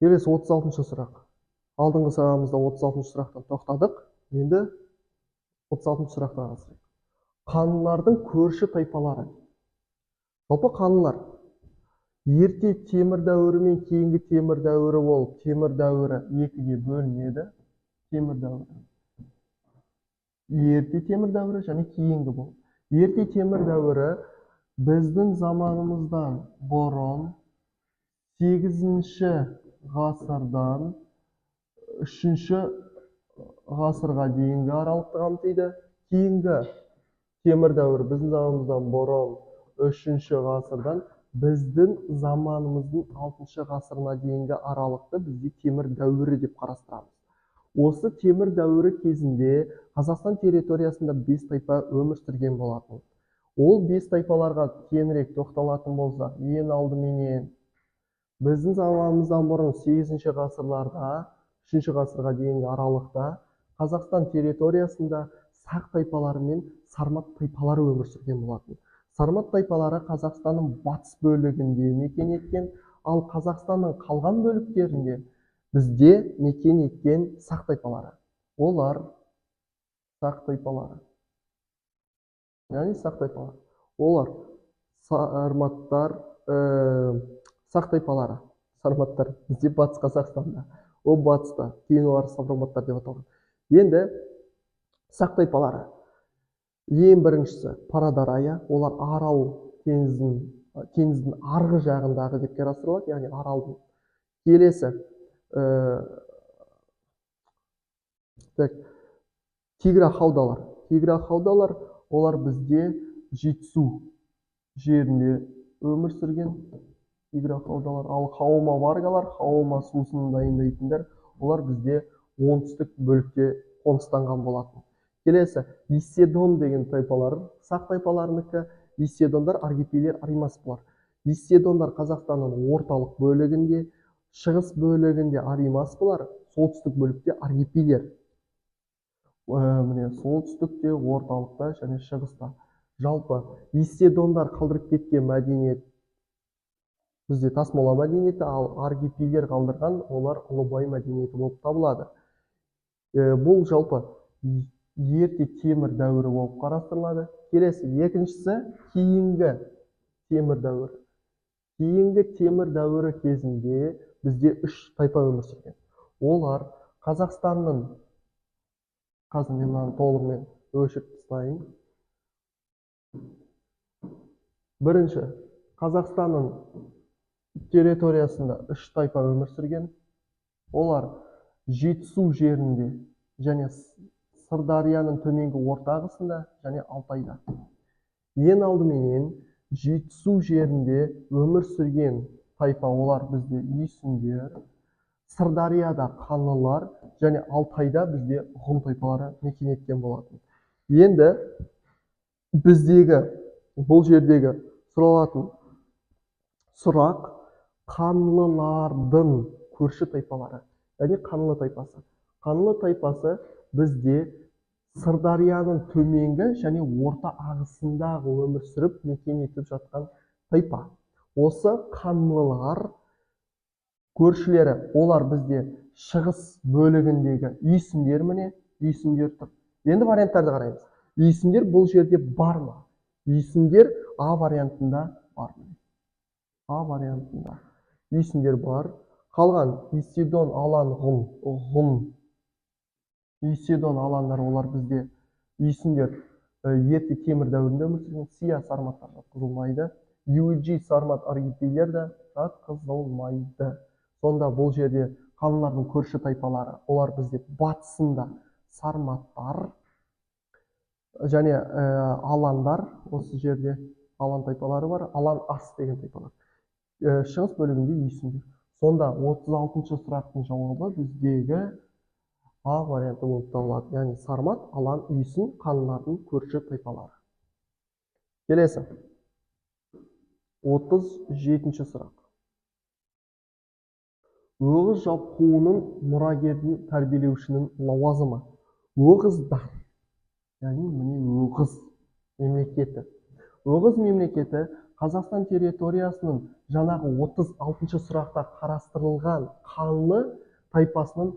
Келесі 36-шы сұрақ. Алдыңғы сабағымызда 36-шы сұрақтан тоқтадық. Енді 36-шы сұраққа қарасақ. Қаңлылардың көрші тайпалары. Жалпы қаңлылар ерте темір дәуірі мен кейінгі темір дәуірі болып, темір дәуірі екіге бөлінеді. Темір дәуірі. Ерте темір дәуірі және кейінгі болып. Ерте темір дәуірі біздің заманымыздан бұрын 8-ші ғасырдан 3-ші ғасырға дейінгі аралықты қамтиды. Кейінгі темір дәуірі біздің заманымыздан бұрын 3-ші ғасырдан біздің заманымыздың 6-шы ғасырына дейінгі аралықты бізде темір дәуірі деп қарастырамыз. Осы темір дәуірі кезінде Қазақстан территориясында 5 тайпа өмір сүрген болатын. Ол 5 тайпаларға кеңірек тоқталатын болсақ, ең алдыменен біздің заманымыздан бұрын 8-ші ғасырларда 3-ші ғасырға дейінгі аралықта Қазақстан территориясында сақ тайпалары мен сармат тайпалары өмір сүрген болатын. Сармат тайпалары Қазақстанның батыс бөлігінде мекен еткен, ал Қазақстанның қалған бөліктерінде бізде мекен еткен сақ тайпалары. Олар сақ тайпалары. Яғни сақ тайпалары. Олар сарматтар, сақ тайпалары. Сарматтар бізде батыс Қазақстанда. Ол батыста. Кейін олар сарматтар деп аталған. Енді сақ тайпалары. Ең біріншісі Парадарая. Олар Арал теңіздің арғы жағындағы деп қарастырылады, яғни Аралдың. Келесі Тигра-хаудалар. Тигра-хаудалар олар бізде Жетісу жерінде өмір сүрген. Тигра-хаудалар. Ал Хаума-варгалар, Хаума сусынын дайындайтындар, олар бізде оңтүстік бөлікте қоныстанған болатын. Келесі Исседон деген тайпалар, сақ тайпаларынікі. Исседондар аргипилер аримас бұлар. Исседондар Қазақстанның орталық бөлігінде, шығыс бөлігінде аримас бұлар, солтүстік бөлікте аргипилер. Міне солтүстікте, орталықта және шығыста. Жалпы Исседондар қалдырып кеткен мәдениет бізде тасмола мәдениеті, ал аргипилер қалдырған олар Ұлыбай мәдениеті болып табылады. Бұл жалпы ерте темір дәуірі болып қарастырылады. Келесі екіншісі кейінгі темір дәуірі. Кейінгі темір дәуірі кезінде бізде 3 тайпа өмір сүрген. Олар Қазақстанның, қазір мен мынаны толығымен өшіріп тастайын. Бірінші, Қазақстанның территориясында 3 тайпа өмір сүрген. Олар Жетісу жерінде және Сырдарияның төменгі орта ағысында және Алтайда. Ең алдыменен Жетісу жерінде өмір сүрген тайпа олар бізде үйсіндер, Сырдарияда қаңлылар және Алтайда бізде ғұн тайпалары мекен еткен болатын. Енді біздегі бұл жердегі сұралатын сұрақ қаңлылардың көрші тайпалары, яғни қаңлы тайпасы. Қаңлы тайпасы бізде Сырдарияның төменгі және орта ағысындағы өмір сүріп мекен етіп жатқан тайпа. Осы қаңлылар көршілері, олар бізде шығыс бөлігіндегі үйсіндер міне, үйсіндер тұр. Енді варианттарды қараймыз. Үйсіндер бұл жерде бар ма? Үйсіндер А вариантында бар ма? А вариантында. Үйсіндер бар. Қалған Исседон, Алан, ғұн. Исседон, Аландар олар бізде үйсіндер ерте темір дәуірінде өмір сүрген. Сия сарматтар жатқызылмайды. Юджи сармат аргипилер де жатқызылмайды. Сонда бұл жерде қаңлылардың көрші тайпалары, олар бізде батысында сарматтар және аландар, осы жерде алан тайпалары бар, алан ас деген тайпалар. Шығыс бөлігінде үйсіндер. Сонда 36-шы сұрақтың жауабы біздегі А варианты болып табылады. Яғни сармат, алан, үйсін қаңлылардың көрші тайпалары. Келесі 37-ші сұрақ. Оғыз жапқуының мұрагердің тәрбиелеушінің лауазымы. Оғыздар, яғни міне Оғыз мемлекеті. Оғыз мемлекеті Қазақстан территориясының жаңағы 36-шы сұрақта қарастырылған қанlı тайпасының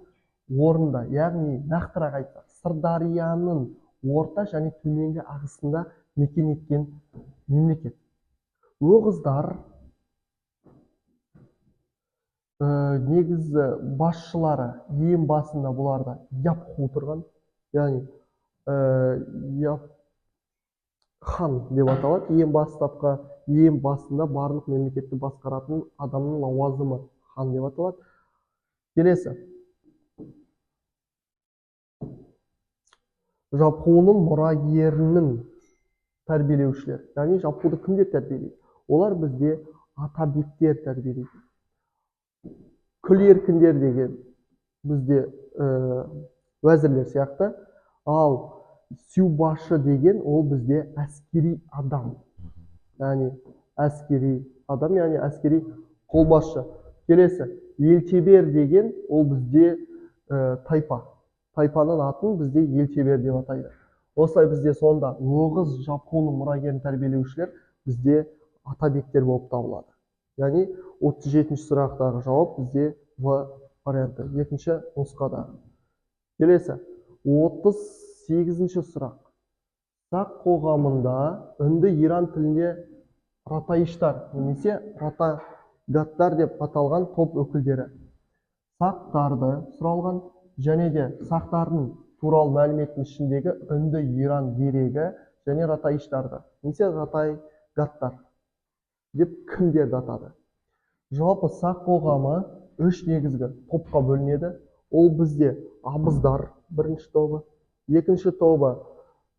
орнында, яғни нақтырақ айтсақ, Сырдарияның орта және төменгі ағысында мекен еткен мемлекет. Оғыздар негізі басшылары ең басында бұларда Япху тұрған, яғни хан деп аталады. Ең бастапқы, ең басында барлық мемлекетті басқаратын адамның лауазымы хан деп аталады. Келесі. Жапхуның мұрагерінің тәрбиелеушілер. Яғни Жапхуды кімдер тәрбиелейді? Олар бізде атабектер тәрбиелейді. Күл еркіндер деген бізде уәзірлер сияқты. Ал сюбашы деген ол бізде әскери адам. Яғни әскери адам, яғни әскери қолбасшы. Келесі, елтебер деген ол бізде тайпа. Тайпаның атын бізде елтебер деп атайды. Осылай бізде сонда Оғыз Жапхуның мұрагерін тәрбиелеушілер бізде атабектер болып табылады. Яғни 37-ші сұрақтағы жауап бізде В варианты, екінші нұсқада. Келесі, 38-ші сұрақ. Сақ қоғамында үнді Иран тілінде ратаиштар немесе ратагаттар деп аталған топ өкілдері. Сақтарды сұралған және де сақтардың туралы мәліметтің ішіндегі үнді Иран дерегі және ратаиштарды немесе ратагаттар деп кімдерді атады? Жалпы сақ қоғамы үш негізгі топқа бөлінеді. Ол бізде абыздар бірінші тобы, екінші тобы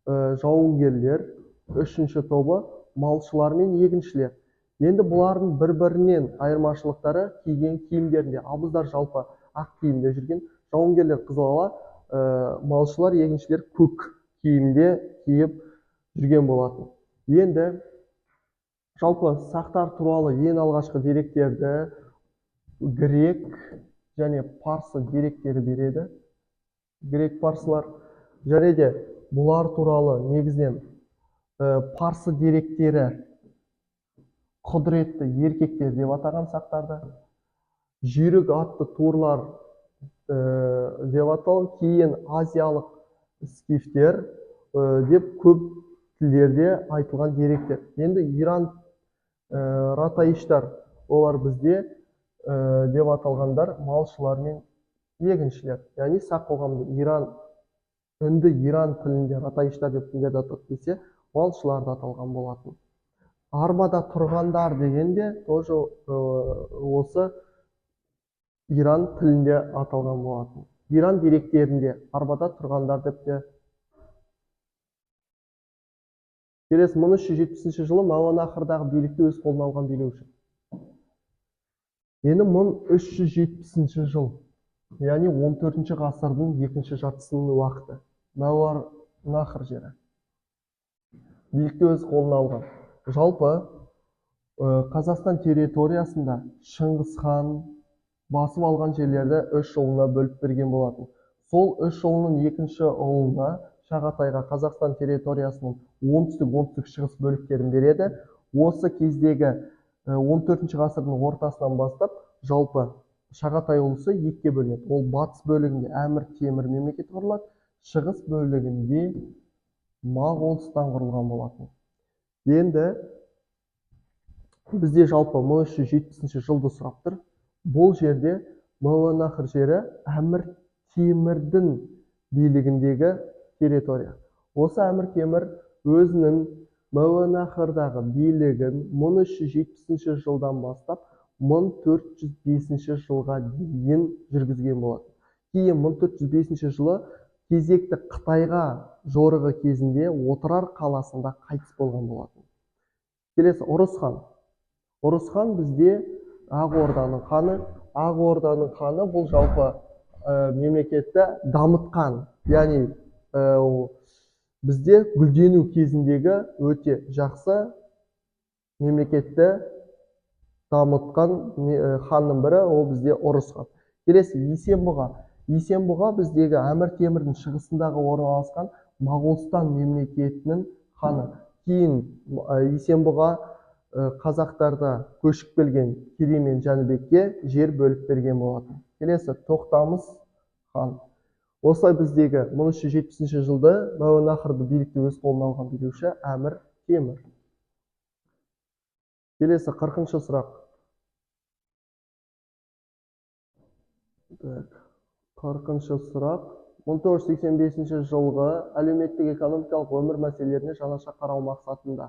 жауынгерлер, үшінші тобы малшылар мен егіншілер. Енді бұлардың бір-бірінен айырмашылықтары киген киімдерінде. Абыздар жалпы ақ киімде жүрген, жауынгерлер қызыл ала, малшылар, егіншілер көк киімде киіп жүрген болатын. Енді жалпы сақтар туралы ең алғашқы деректерді грек және парсы деректері береді. Грек парсылар және де бұлар туралы негізінен парсы деректері құдіретті еркектер деп атаған сақтарды. Жүйрік атты турлар деп аталған, кейін азиялық скифтер деп көп тілдерде айтылған деректер. Енді Иран ратаиштар, олар бізде деп аталғандар малшылар мен егіншілер. Яғни сақ қоғамды үнді Иран тілінде ратаиштар деп кімдерді атады десе, малшыларды аталған болатын. Арбада тұрғандар дегенде тоже осы Иран тілінде аталған болатын. Иран деректерінде арбада тұрғандар деп те. Келесі, 1370 жылы Мауанахрдағы билікті өз қолына алған билеуші. Енді 1370 жыл, яғни 14-ші ғасырдың екінші жартысының уақыты. Мауанахр жері билікті өз қолына алған. Жалпы Қазақстан территориясында Шыңғыс хан басып алған жерлерді үш ұлына бөліп берген болатын. Сол үш ұлының екінші ұлына Шағатайға Қазақстан территориясының оңтүстік шығыс бөліктерін береді. Осы кездегі 14-ші ғасырдың ортасынан бастап жалпы Шағатай ұлысы екіге бөлінеді. Ол батыс бөлігінде Әмір Темір мемлекеті құрылады, шығыс бөлігінде Моғолстан құрылған болатын. Енді бізде жалпы 1370 жылды сұрап тұр. Бұл жерде Мауанахр жері Әмір Темірдің билігіндегі территория. Осы Әмір Темір өзінің Мауанахрдағы билігін 1370 жылдан бастап 1405 жылға дейін жүргізген болады. Кейін 1405 жылы кезекті Қытайға жорығы кезінде Отырар қаласында қайтыс болған болатын. Келесі, Ұрыс хан. Ұрыс хан бізде Ақ Орданың ханы. Ақ Орданың ханы бұл жалпы мемлекетті дамытқан, яғни бізде гүлдену кезіндегі өте жақсы мемлекетті дамытқан ханның бірі, ол бізде Ұрыс хан. Келесі, Есенбұға. Есенбұға біздегі Әмір Темірдің шығысындағы орналасқан Моғолстан мемлекетінің ханы. Кейін Есенбұға қазақтарда көшіп келген Керей мен Жәнібекке жер бөліп берген болатын. Келесі Тоқтамыс хан. Осылай біздегі 1370 жылды Мәуереннахрды билікті өз қолына алған билеуші Әмір Темір. Келесі 40-шы сұрақ. 40-шы сұрақ. 1985 жылғы әлеуметтік экономикалық өмір мәселелеріне жаңаша қарау мақсатында.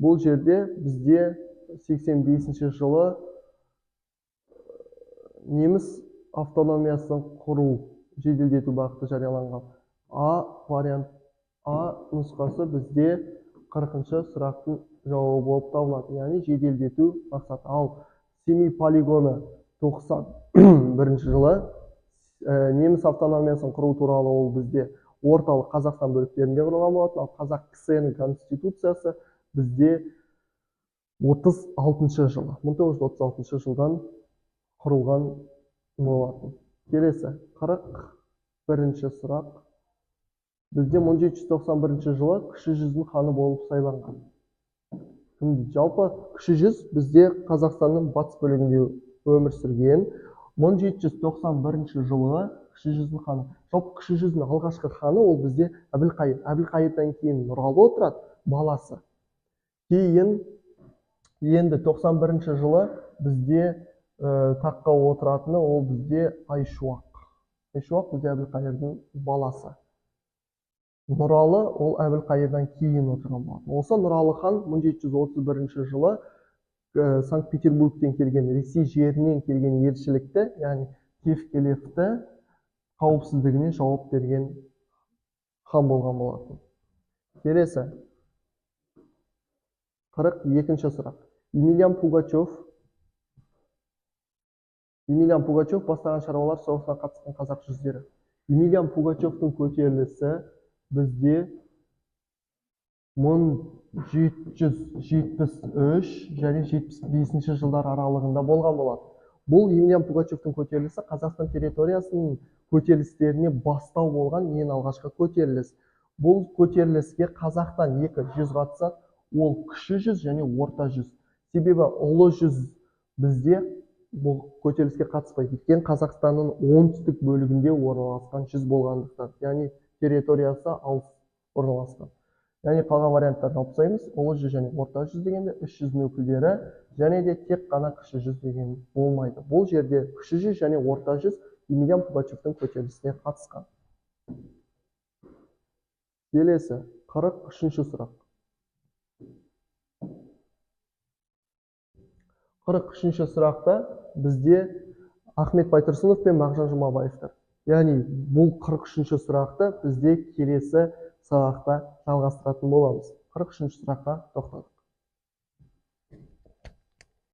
Бұл жерде бізде 85 жылы неміс автономиясын құру жеделдету бағыты жарияланған. Вариант А нұсқасы бізде 40-шы сұрақтың жауабы болып табылады. Яғни жеделдету мақсаты. Ал Семей полигоны 91 жылы неміс автономиясын құру туралы ол бізде орталық Қазақстан бөліктерінде құрылған болатын. Ал Қазақ КСР конституциясы бізде 36 жылы, 1936 жылдан құрылған болатын. Келесі 41-ші сұрақ. Бізде 1791 жылы Кіші жүздің ханы болып сайланған. Жалпы Кіші жүз бізде Қазақстанның батыс бөлігінде өмір сүрген. 1791 жылы Кіші жүздің ханы. Жалпы Кіші жүздің алғашқы ханы ол бізде Әбілқайыр. Әбілқайырдан кейін Нұралы отырады, баласы. Кейін енді 91 жылы бізде таққа отыратыны ол бізде Айшуақ. Айшуақ бізде Әбілқайырдың баласы. Нұралы ол Әбілқайырдан кейін отырған болатын. Осы Нұралы хан 1731 жылы Санкт-Петербургтен келген, Ресей жерінен келген елшілікті, яғни Тевкелевті қауіпсіздігіне жауап берген хан болған болатын. Келесі 42-ші сұрақ. Емельян Пугачев бастаған шаруалар соғысына қатысқан қазақ жүздері. Емельян Пугачевтың көтерілісі бізде 1773 және 75 жылдар аралығында болған болады. Бұл Емельян Пугачевтың көтерілісі Қазақстан территориясының көтерілістеріне бастау болған ең алғашқы көтеріліс. Бұл көтеріліске Қазақтан екі жүз қатысады, ол кіші жүз және орта жүз. Себебі ұлы жүз бізде бұл көтеріліске қатыспайды. Өйткені Қазақстанның оңтүстік бөлігінде орналасқан жүз болғандықтан, яғни территориясы алыс орналасқан. Яғни қалған варианттарды алып тастаймыз. Ұлы жүз және орта жүз дегенде 300 өкілдері және де тек қана кіші жүз деген болмайды. Бұл жерде кіші жүз және орта жүз Емельян Пугачевтің көтерілісіне қатысқан. Келесі 43-ші сұрақ. 43-ші сұрақта бізде Ахмет Байтұрсынов пен Мағжан Жұмабаевтар. Яғни бұл 43-ші сұрақты бізде келесі сабақта жалғастыратын боламыз. 43-ші сұраққа тоқталдық.